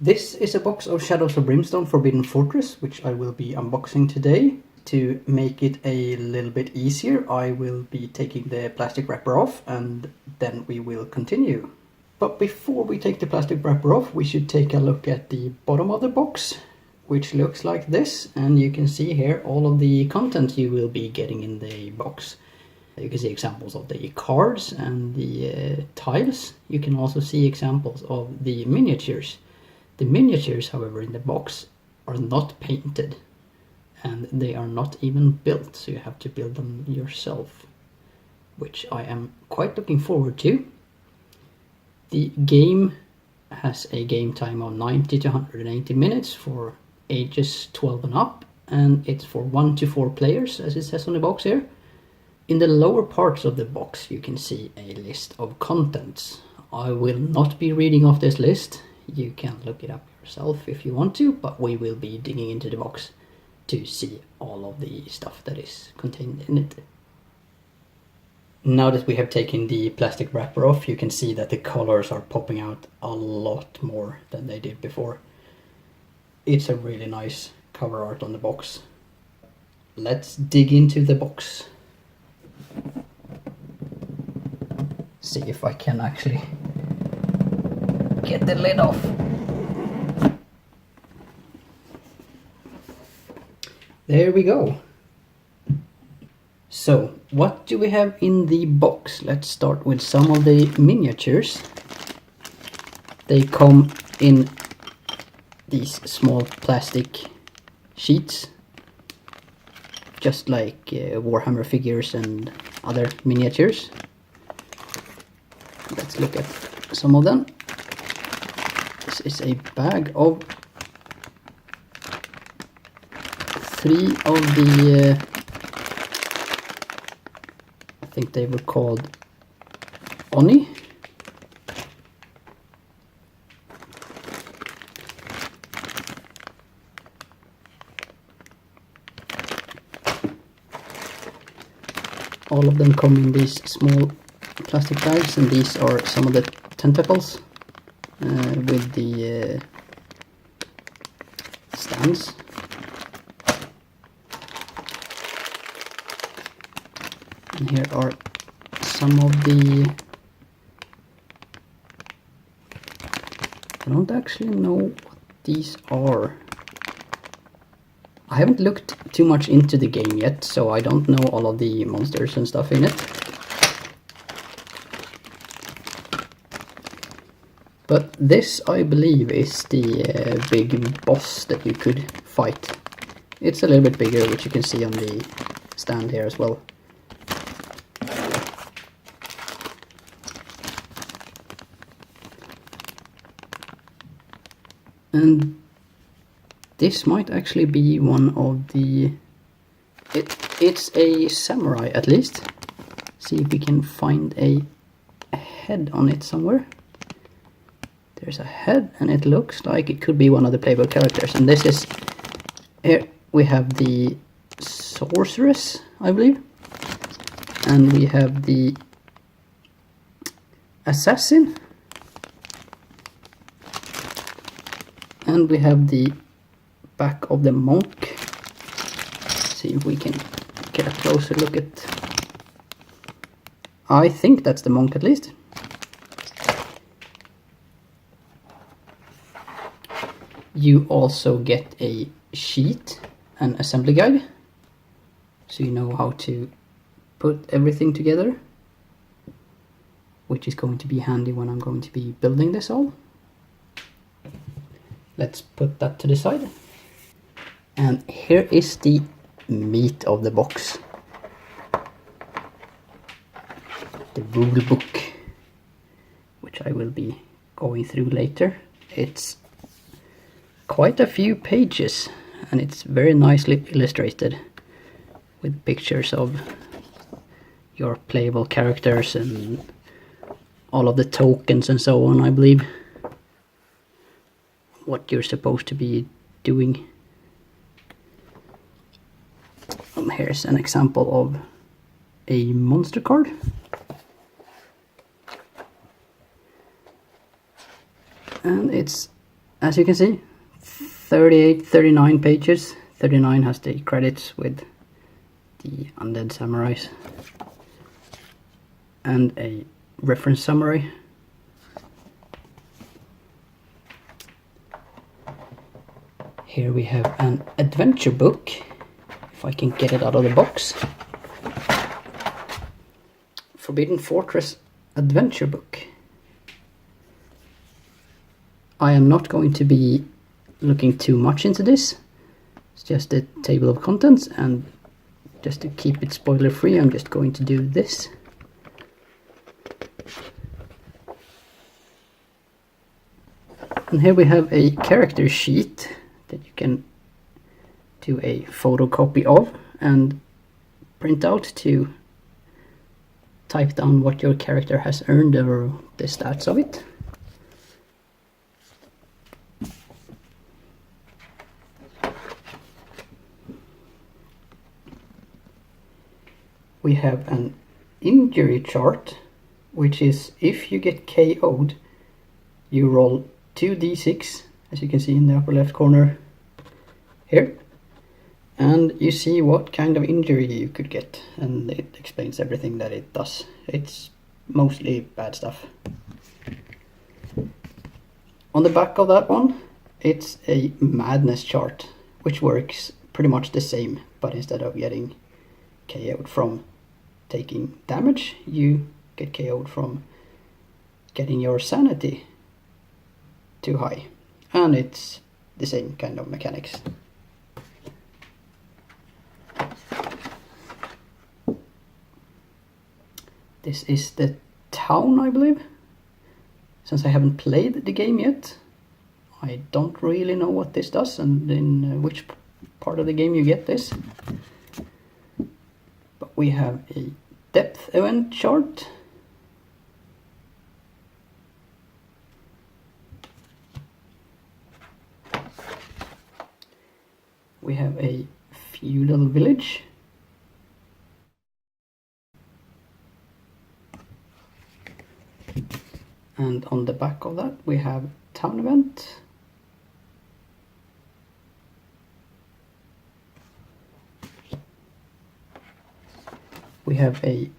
This is a box of Shadows of Brimstone Forbidden Fortress, which I will be unboxing today. To make it a little bit easier, I will be taking the plastic wrapper off and then we will continue. But before we take the plastic wrapper off, we should take a look at the bottom of the box, which looks like this. And you can see here all of the content you will be getting in the box. You can see examples of the cards and the tiles. You can also see examples of the miniatures. The miniatures, however, in the box are not painted and they are not even built, so you have to build them yourself, which I am quite looking forward to. The game has a game time of 90 to 180 minutes for ages 12 and up, and it's for 1 to 4 players, as it says on the box here. In the lower parts of the box you can see a list of contents. I will not be reading off this list. You can look it up yourself if you want to, but we will be digging into the box to see all of the stuff that is contained in it. Now that we have taken the plastic wrapper off, you can see that the colors are popping out a lot more than they did before. It's a really nice cover art on the box. Let's dig into the box. See if I can actually get the lid off. There we go. So, what do we have in the box? Let's start with some of the miniatures. They come in these small plastic sheets, just like Warhammer figures and other miniatures. Let's look at some of them. This is a bag of 3 of the I think they were called Oni. All of them come in these small plastic bags, and these are some of the tentacles with the stands. And here are some of the... I don't actually know what these are. I haven't looked too much into the game yet, so I don't know all of the monsters and stuff in it. But this, I believe, is the big boss that you could fight. It's a little bit bigger, which you can see on the stand here as well. And this might actually be one of the... It's a samurai, at least. See if we can find a head on it somewhere. There's a head, and it looks like it could be one of the playable characters. And this is... Here we have the sorceress, I believe. And we have the assassin. And we have the back of the monk. See if we can get a closer look at... I think that's the monk, at least. You also get a sheet, an assembly guide, so you know how to put everything together, which is going to be handy when I'm going to be building this all. Let's put that to the side. And here is the meat of the box. The rule book, which I will be going through later. It's quite a few pages, and it's very nicely illustrated with pictures of your playable characters and all of the tokens and so on, I believe. What you're supposed to be doing. Here's an example of a monster card. And it's as you can see, 38, 39 pages. 39 has the credits with the undead samurais and a reference summary. Here we have an adventure book, if I can get it out of the box. Forbidden Fortress adventure book. I am not going to be looking too much into this. It's just a table of contents, and just to keep it spoiler free, I'm just going to do this. And here we have a character sheet that you can do a photocopy of and print out to type down what your character has earned or the stats of it. We have an injury chart, which is if you get KO'd, you roll 2d6, as you can see in the upper left corner here, and you see what kind of injury you could get, and it explains everything that it does. It's mostly bad stuff. On the back of that one, it's a madness chart, which works pretty much the same, but instead of getting KO'd from taking damage, you get KO'd from getting your sanity too high, and it's the same kind of mechanics. This is the town, I believe. Since I haven't played the game yet, I don't really know what this does and in which part of the game you get this. But we have a depth event chart. We have a feudal village. And on the back of that we have town event. We have a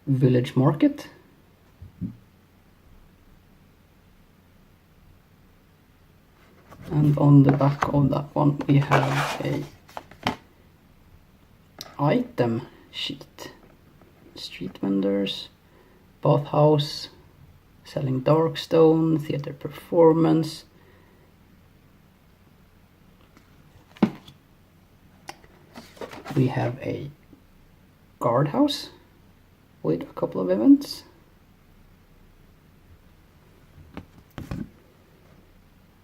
village market. And on the back of that one we have a item sheet. Street vendors, bathhouse, selling darkstone, theater performance. We have a guardhouse with a couple of events.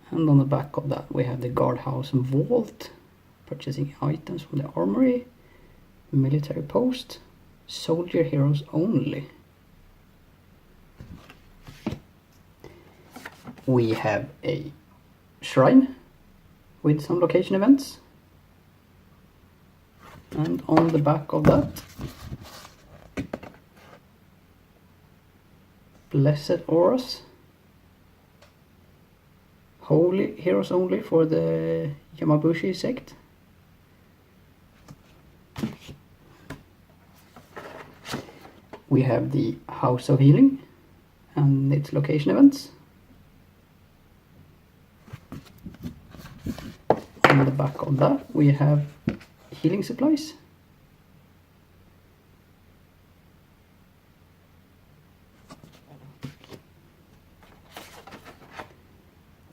And on the back of that we have the guardhouse vault, purchasing items from the armory, military post, soldier heroes only. We have a shrine with some location events. And on the back of that, blessed auras, holy heroes only for the Yamabushi sect. We have the House of Healing and its location events. On the back of that we have healing supplies.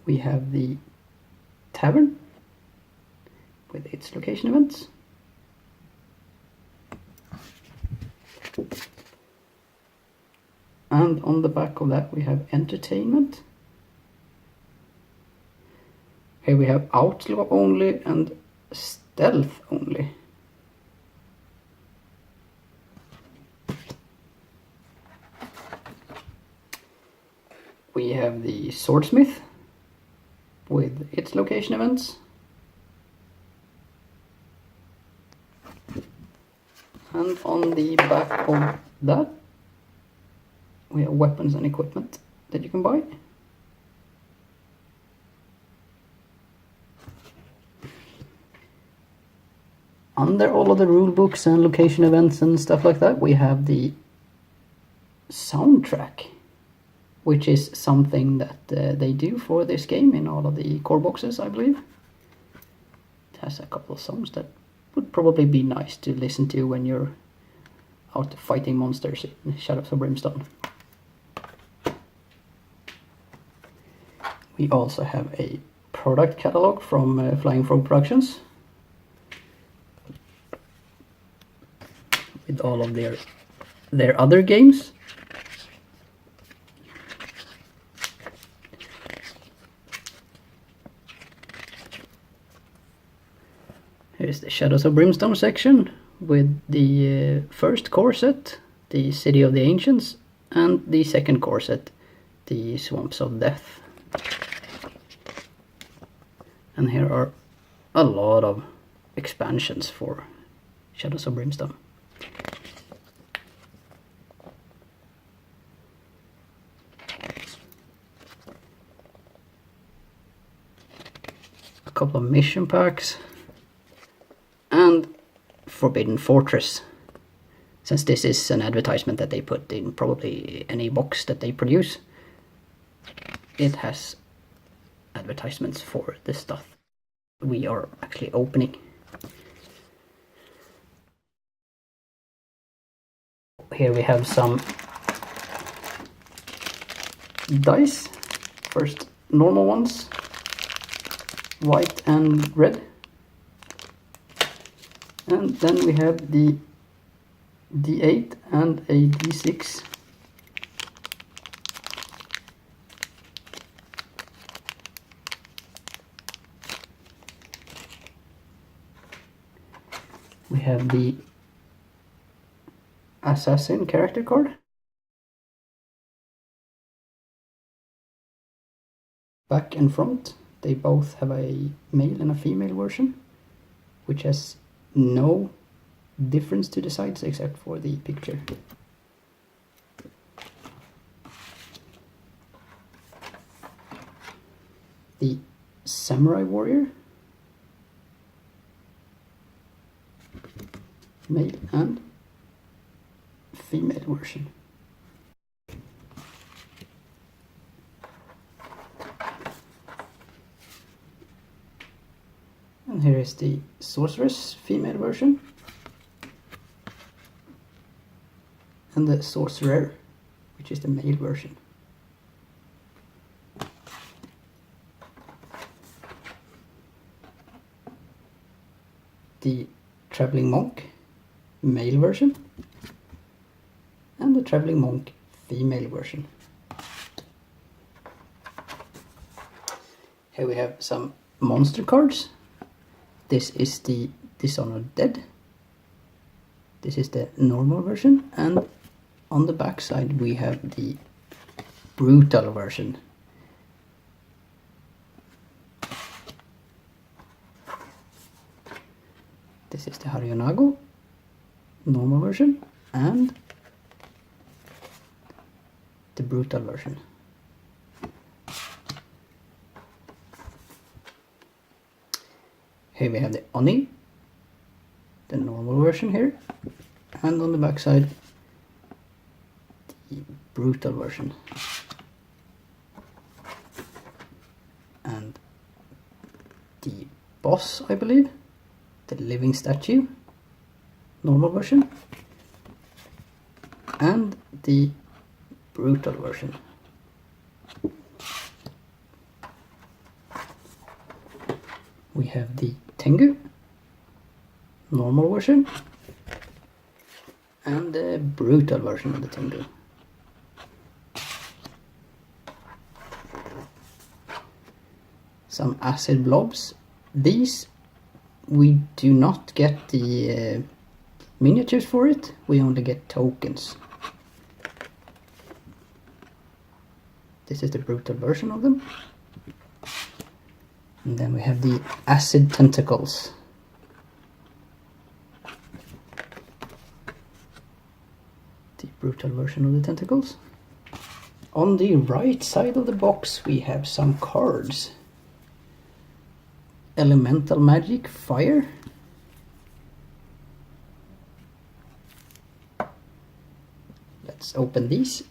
We have the tavern with its location events. And on the back of that we have entertainment. Here we have outlaw only and stealth only. We have the swordsmith with its location events. And on the back of that we have weapons and equipment that you can buy. under all of the rule books and location events and stuff like that, we have the soundtrack, which is something that they do for this game in all of the core boxes, I believe. It has a couple of songs that would probably be nice to listen to when you're out fighting monsters in Shadows of Brimstone. We also have a product catalog from Flying Frog Productions with all of their other games. Here's the Shadows of Brimstone section with the first core set, the City of the Ancients, and the second core set, the Swamps of Death. And here are a lot of expansions for Shadows of Brimstone. A couple of mission packs. And Forbidden Fortress, since this is an advertisement that they put in probably any box that they produce, it has advertisements for the stuff we are actually opening. Here we have some dice. First, normal ones, white and red. And then we have the D8 and a D6. We have the Assassin character card. Back and front, they both have a male and a female version, which has no difference to the sides except for the picture. The Samurai Warrior, male and female version. And here is the Sorceress female version. And the Sorcerer, which is the male version. The Traveling Monk male version. And the Traveling Monk female version. Here we have some monster cards. This is the Dishonored Dead. This is the normal version, and on the back side we have the brutal version. This is the Harionago normal version and the brutal version. Here we have the Oni, the normal version here, and on the back side the brutal version. And the boss, I believe, the living statue, normal version, and the brutal version. We have the Tengu, normal version, and the brutal version of the Tengu. Some acid blobs. These we do not get the miniatures for it, we only get tokens. This is the brutal version of them. And then we have the acid tentacles. The brutal version of the tentacles. On the right side of the box we have some cards. Elemental Magic Fire. let's open these.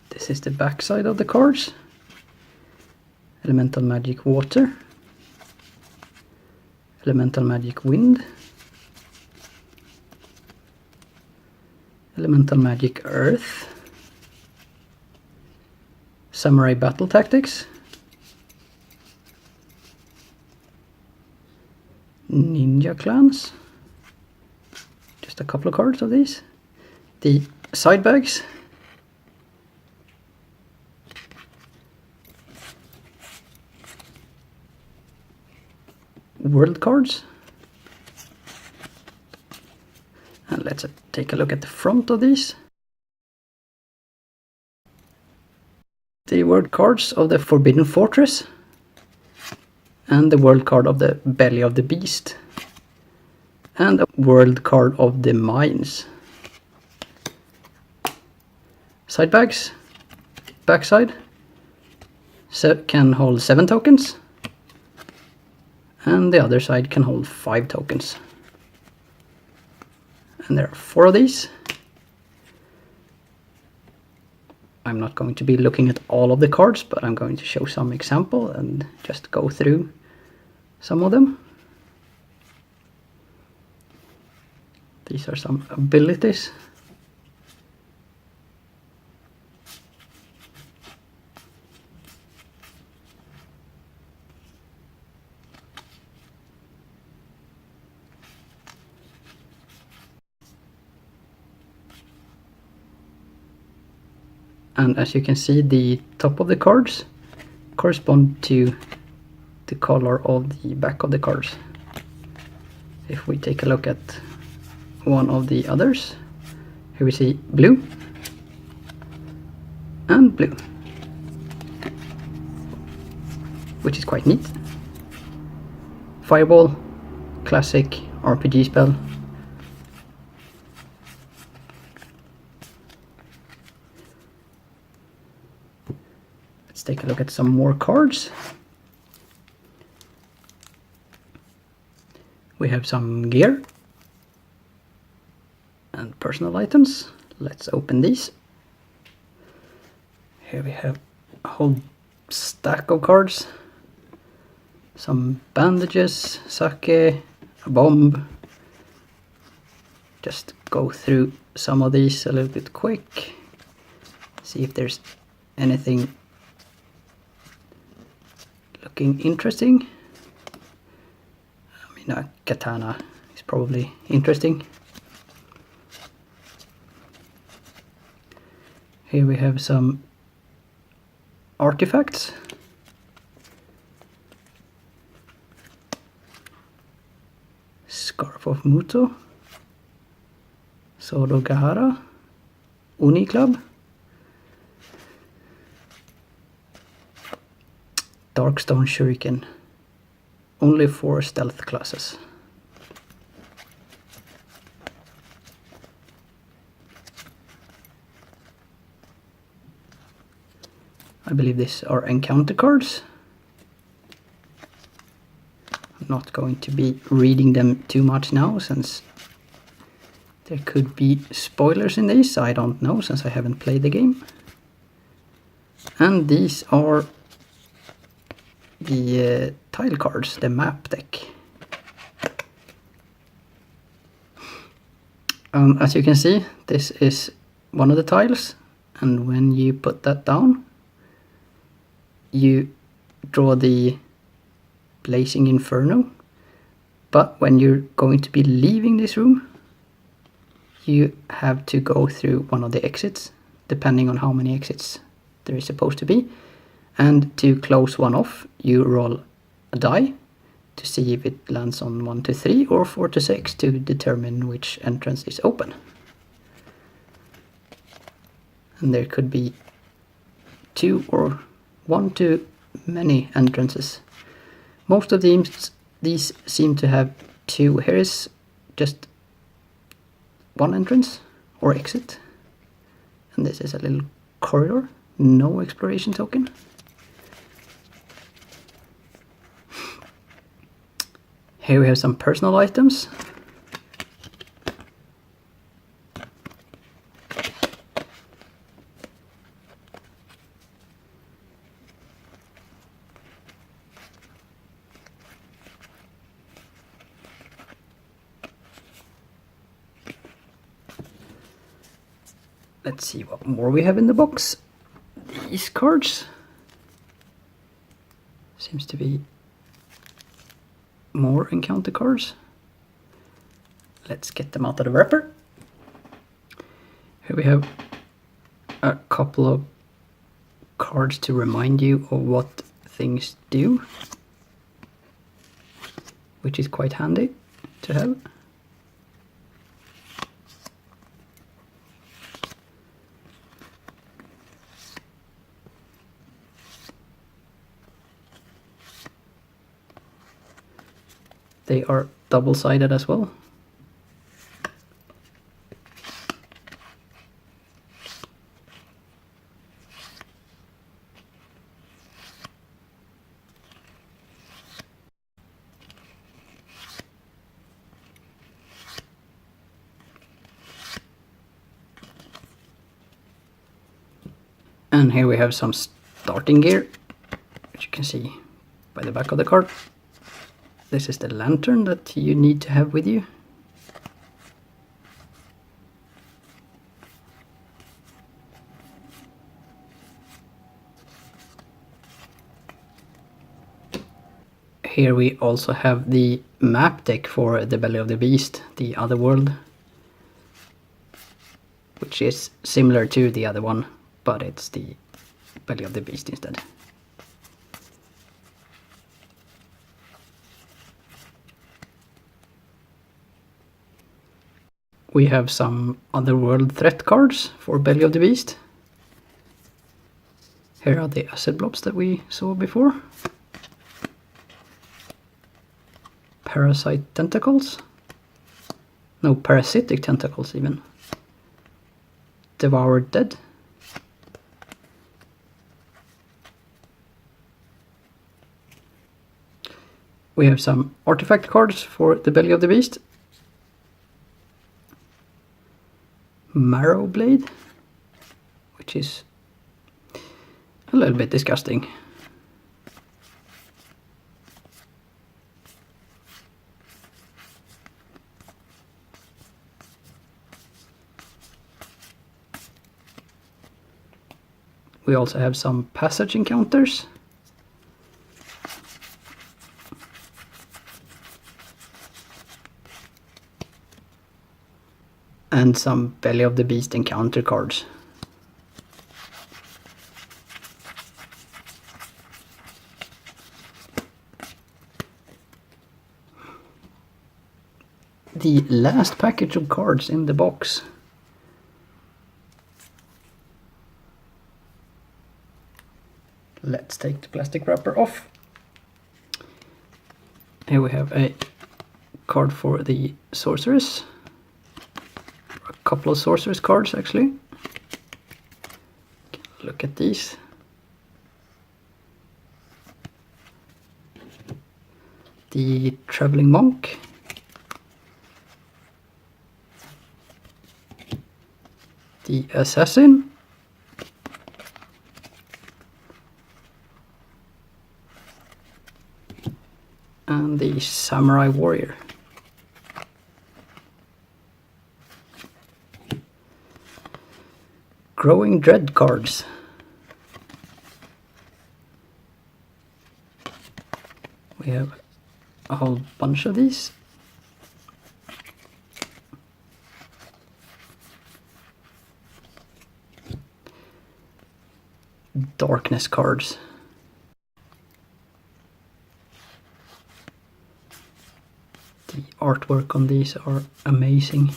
This is the back side of the cards. Elemental Magic Water, Elemental Magic Wind, Elemental Magic Earth, Samurai Battle Tactics, Ninja Clans, just a couple of cards of these, the side bags, world cards, and let's take a look at the front of these. The world cards of the Forbidden Fortress and the world card of the Belly of the Beast and a world card of the Mines. Side bags, backside, can hold 7 tokens. And the other side can hold 5 tokens. And there are 4 of these. I'm not going to be looking at all of the cards, but I'm going to show some example and just go through some of them. These are some abilities. And as you can see, the top of the cards correspond to the color of the back of the cards. If we take a look at one of the others, here we see blue and blue, which is quite neat. Fireball, classic RPG spell. Let's take a look at some more cards. We have some gear and personal items. Let's open these. Here we have a whole stack of cards. Some bandages, sake, a bomb. Just go through some of these a little bit quick. See if there's anything looking interesting. I mean, a katana is probably interesting. Here we have some artifacts. Scarf of Muto, Sword of Gahara, Uni Club, Darkstone Shuriken, only for stealth classes. I believe these are encounter cards. I'm not going to be reading them too much now, since there could be spoilers in these. I don't know, since I haven't played the game. And these are the tile cards, the map deck. As you can see, this is one of the tiles, and when you put that down, you draw the Blazing Inferno, but when you're going to be leaving this room, you have to go through one of the exits, depending on how many exits there is supposed to be. And to close one off, you roll a die to see if it lands on 1 to 3 or 4 to 6 to determine which entrance is open. And there could be 2 or 1 to many entrances. Most of these seem to have 2. Here is just 1 entrance or exit, and this is a little corridor No exploration token. Here we have some personal items. Let's see what more we have in the box. These cards. Seems to be more encounter cards. Let's get them out of the wrapper. Here we have a couple of cards to remind you of what things do, which is quite handy to have. They are double-sided as well. And here we have some starting gear, which you can see by the back of the card. This is the lantern that you need to have with you. Here we also have the map deck for the Belly of the Beast, the other world, which is similar to the other one, but it's the Belly of the Beast instead. We have some otherworld threat cards for Belly of the Beast. Here are the acid blobs that we saw before. Parasite tentacles. No, parasitic tentacles even. Devoured Dead. We have some artifact cards for the Belly of the Beast. Marrow Blade, which is a little bit disgusting. We also have some passage encounters. And some Belly of the Beast encounter cards. The last package of cards in the box. Let's take the plastic wrapper off. Here we have a card for the sorceress. A couple of sorceress cards actually. Look at these. The traveling monk. The assassin. And the samurai warrior. Growing Dread cards. We have a whole bunch of these. Darkness cards. The artwork on these are amazing.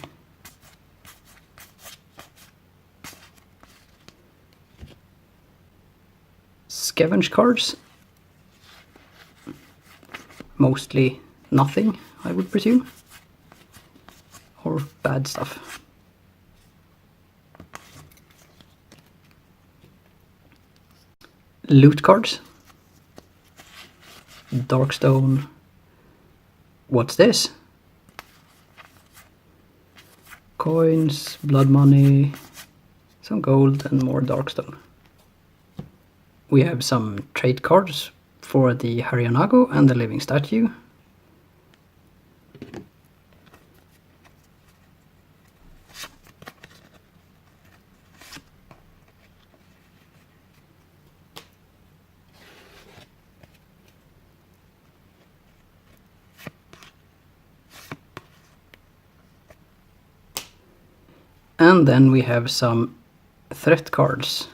Scavenge cards. Mostly nothing, I would presume. Or bad stuff. loot cards. Darkstone. What's this? Coins, blood money, some gold and more darkstone. We have some trade cards for the Hariyanago and the living statue. And then we have some threat cards.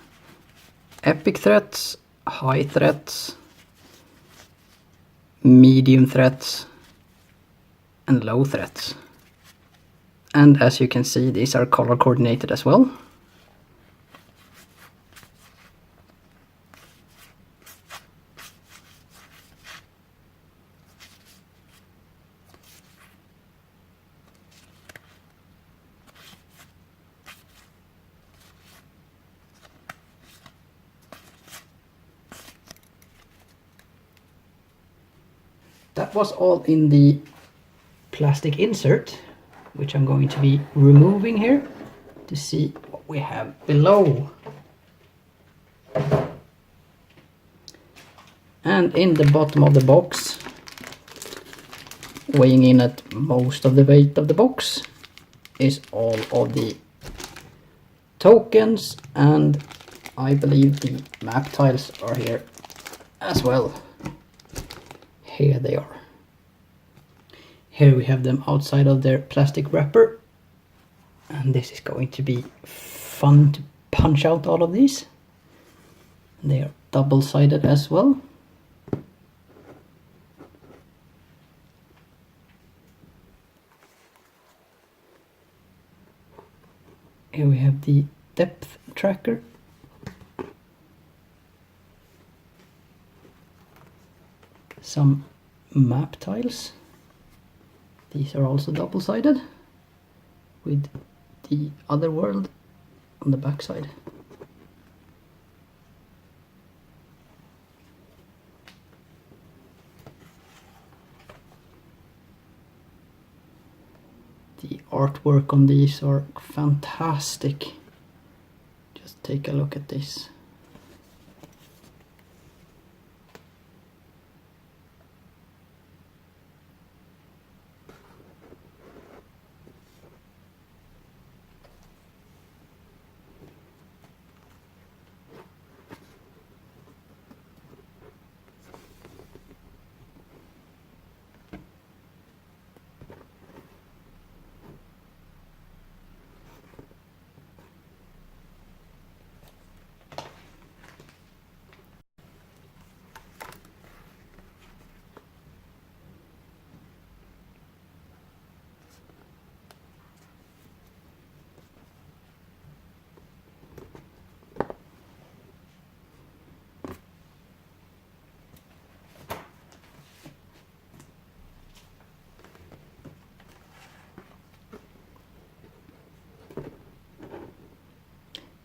Epic threats, high threats, medium threats, and low threats. And as you can see, these are color coordinated as well. That was all in the plastic insert, which I'm going to be removing here to see what we have below. And in the bottom of the box, weighing in at most of the weight of the box, is all of the tokens, and I believe the map tiles are here as well. Here they are. Here we have them outside of their plastic wrapper, and this is going to be fun to punch out all of these. They are double-sided as well. Here we have the depth tracker. Some map tiles. These are also double-sided with the other world on the back side. The artwork on these are fantastic. Just take a look at this.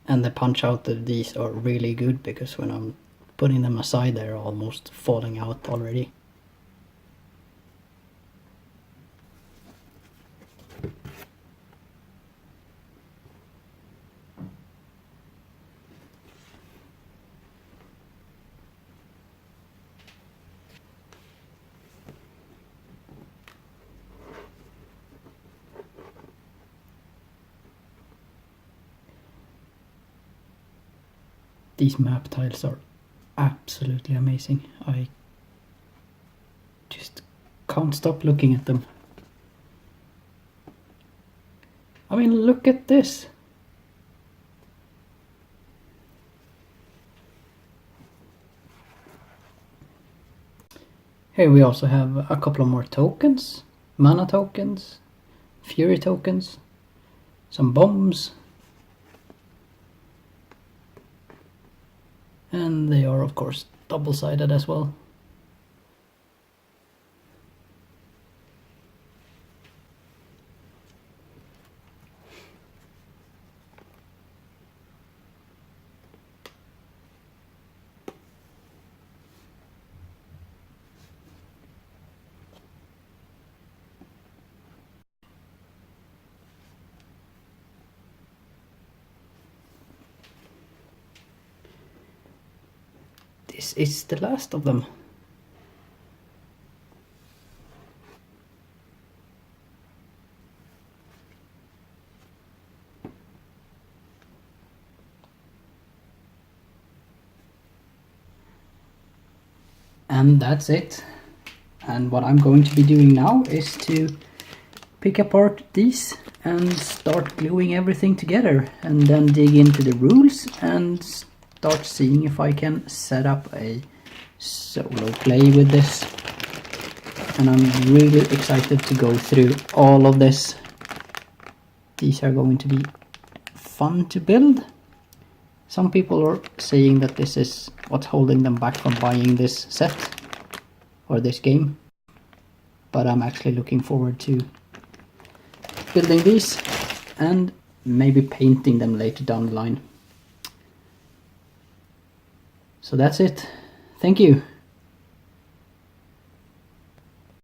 And the punch out of these are really good, because when I'm putting them aside, they're almost falling out already. These map tiles are absolutely amazing. I just can't stop looking at them. I mean, look at this. Here we also have a couple of more tokens, mana tokens, fury tokens, some bombs, and they are of course double-sided as well. this is the last of them. And that's it. And what I'm going to be doing now is to pick apart these and start gluing everything together, and then dig into the rules and start seeing if I can set up a solo play with this. And I'm really excited to go through all of this. These are going to be fun to build. Some people are saying that this is what's holding them back from buying this set or this game, but I'm actually looking forward to building these and maybe painting them later down the line. So that's it. Thank you.